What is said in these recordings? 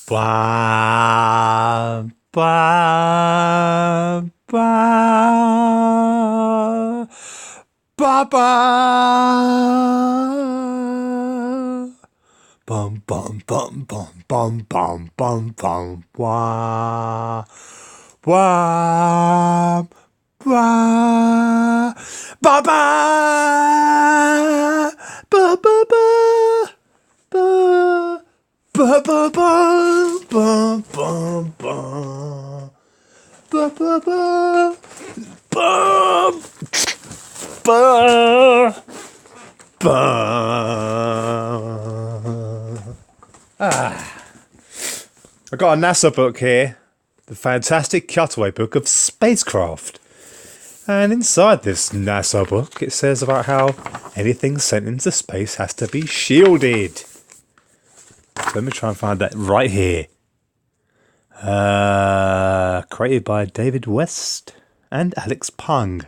Ba, ba, ba, ba, ba. Bum, bum, bum, bum, bum, bum, bum, bum, wah, wah, wah, ba, ba, ba, ba, ba, ba. Ba ba ba ba ba ba ba ba ba ba ba. I got a NASA book here, the fantastic cutaway book of spacecraft. And inside this NASA book, it says about how anything sent into space has to be shielded. So let me try and find that right here. Created by David West and Alex Pung.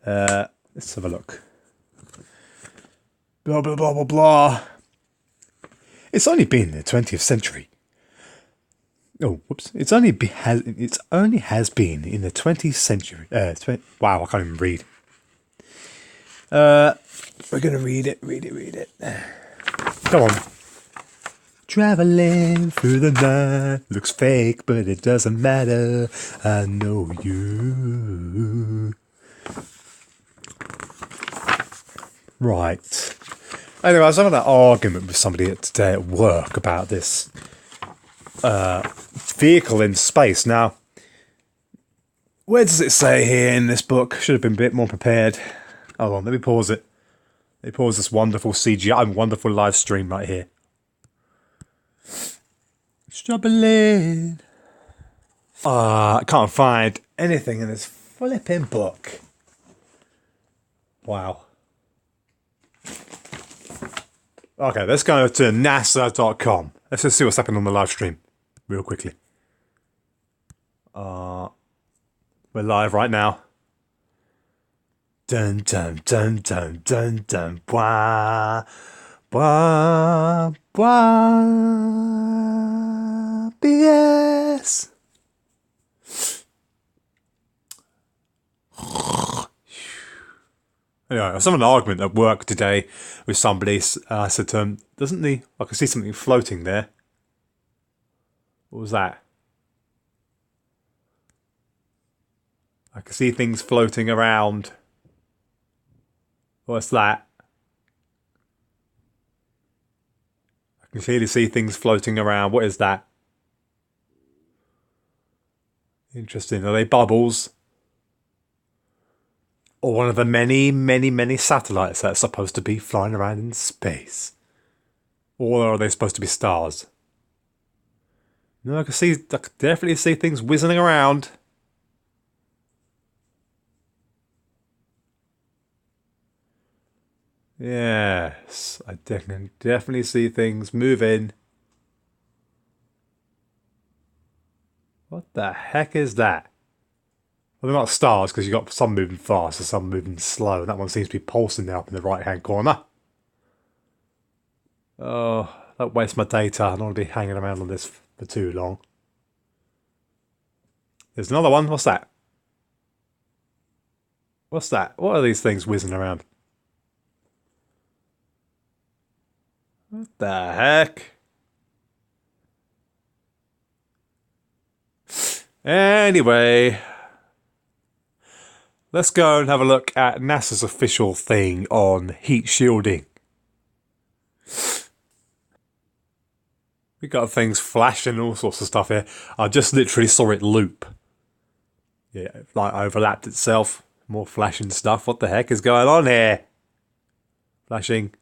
Let's have a look. Blah, blah, blah, blah, blah. It's only been in the 20th century. Oh, whoops. It only has been in the 20th century. Wow, I can't even read. We're going to read it. Come on. Traveling through the night looks fake, but it doesn't matter. I know you. Right. Anyway, I was having an argument with somebody today at work about this vehicle in space. Now, where does it say here in this book? Should have been a bit more prepared. Hold on, let me pause it. Let me pause this wonderful CGI, wonderful live stream right here. Struggling. I can't find anything in this flipping book. Wow. Okay, let's go to nasa.com. Let's just see what's happening on the live stream real quickly. We're live right now. Dun dun dun dun dun dun. Wah, wah, wah. BS. Anyway, I was having an argument at work today with somebody. I said to him, I can see something floating there. What was that? I can see things floating around. What's that? I can clearly see things floating around. What is that? Interesting. Are they bubbles? Or one of the many, many, many satellites that are supposed to be flying around in space? Or are they supposed to be stars? No, I can definitely see things whizzing around. Yes, I definitely see things moving. What the heck is that? Well, they're not stars because you've got some moving fast and some moving slow. And that one seems to be pulsing now up in the right-hand corner. Oh, that wastes my data. I don't want to be hanging around on this for too long. There's another one. What's that? What's that? What are these things whizzing around? What the heck? Anyway, let's go and have a look at NASA's official thing on heat shielding. We got things flashing, all sorts of stuff here. I just literally saw it loop. Yeah, like overlapped itself. More flashing stuff. What the heck is going on here? Flashing.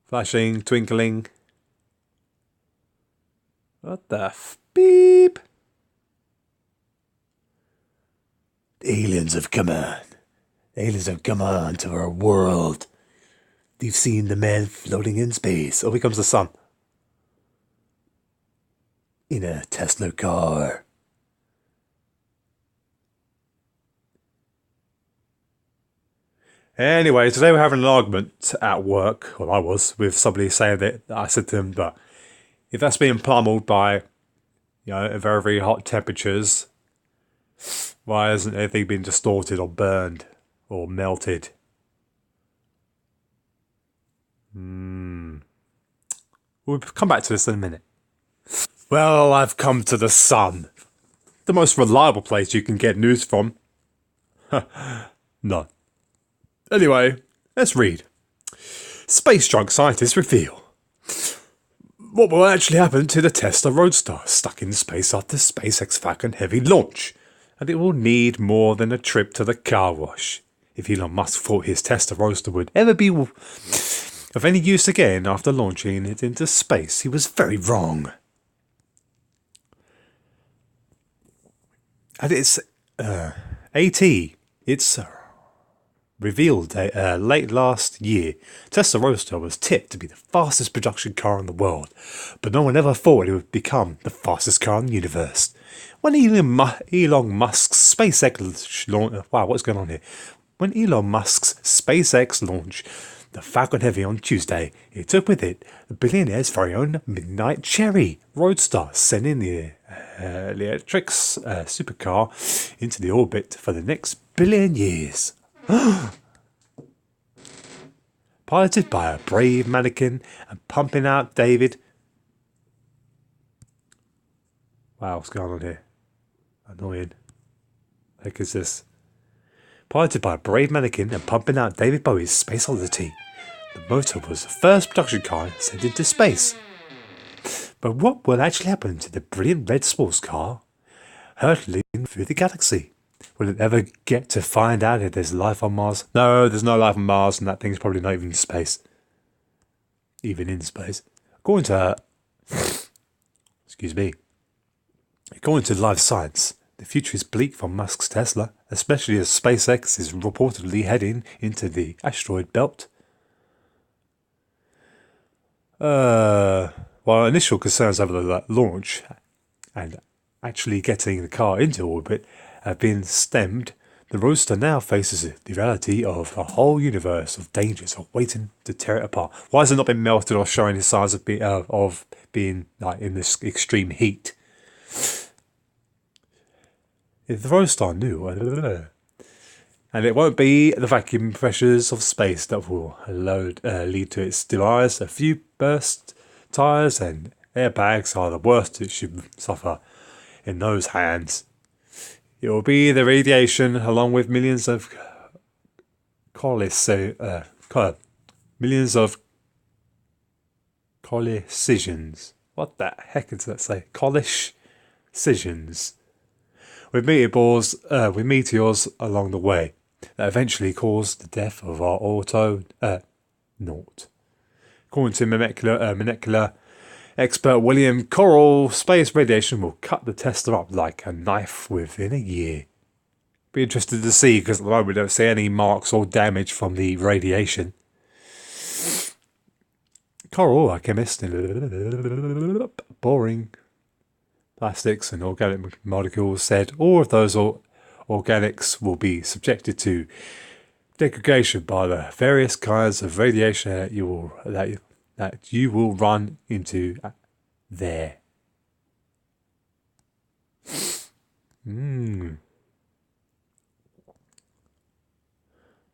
Flashing, twinkling. What the beep? Aliens have come on. Aliens have come on to our world. They've seen the man floating in space. Oh, here comes the sun. In a Tesla car. Anyway, today we're having an argument at work, well I was, with somebody saying that I said to them that if that's being pummeled by, very, very hot temperatures, why hasn't anything been distorted or burned or melted? We'll come back to this in a minute. Well, I've come to the sun. The most reliable place you can get news from. No. Anyway, let's read. Space junk scientists reveal what will actually happen to the Tesla Roadster stuck in space after SpaceX Falcon Heavy launch, and it will need more than a trip to the car wash. If Elon Musk thought his Tesla Roadster would ever be of any use again after launching it into space, he was very wrong. And it's revealed late last year, Tesla Roadster was tipped to be the fastest production car in the world, but no one ever thought it would become the fastest car in the universe. When Elon Musk's SpaceX When Elon Musk's SpaceX launched the Falcon Heavy on Tuesday, it took with it the billionaire's very own midnight cherry Roadster, sending the electric supercar into the orbit for the next billion years. Piloted by a brave mannequin and pumping out David. Wow, what's going on here? Annoying. What the heck is this? Piloted by a brave mannequin and pumping out David Bowie's Space Oddity, the motor was the first production car sent into space. But what will actually happen to the brilliant red sports car hurtling through the galaxy? Will it ever get to find out if there's life on Mars? No, there's no life on Mars, and that thing's probably not even in space. Even in space. According to Life Science, the future is bleak for Musk's Tesla, especially as SpaceX is reportedly heading into the asteroid belt. While initial concerns over the launch and actually getting the car into orbit have been stemmed, the Roadster now faces the reality of a whole universe of dangers waiting to tear it apart. Why has it not been melted or showing the signs of being like in this extreme heat? If the Roadster knew, and it won't be the vacuum pressures of space that will lead to its demise. A few burst tyres and airbags are the worst it should suffer in those hands. It will be the radiation, along with millions of collisions. What the heck does that say? Collisions. With meteors along the way that eventually caused the death of our Naut. According to molecular expert William Corral, space radiation will cut the Tesla up like a knife within a year. Be interested to see, because at the moment we don't see any marks or damage from the radiation. Corral, a chemist, boring. Plastics and organic molecules, said all of those organics will be subjected to degradation by the various kinds of radiation that you will run into there.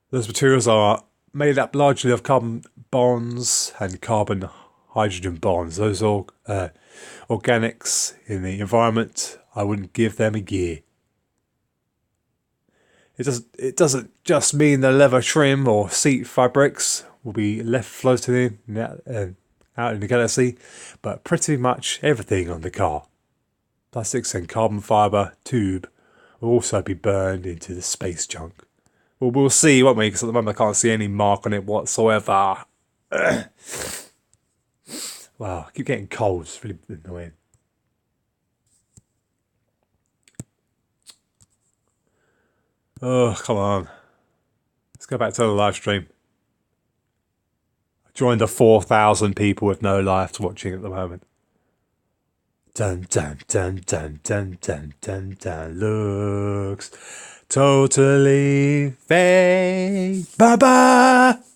Those materials are made up largely of carbon bonds and carbon-hydrogen bonds. Those organics in the environment, I wouldn't give them a year. It doesn't just mean the leather trim or seat fabrics will be left floating out in the galaxy, but pretty much everything on the car. Plastics and carbon fibre tube will also be burned into the space junk. Well, we'll see, won't we? Because at the moment I can't see any mark on it whatsoever. Wow, I keep getting cold. It's really annoying. Oh, come on. Let's go back to the live stream. I joined the 4,000 people with no lives watching at the moment. Dun dun dun dun dun dun dun dun. Looks totally fake. Bye bye.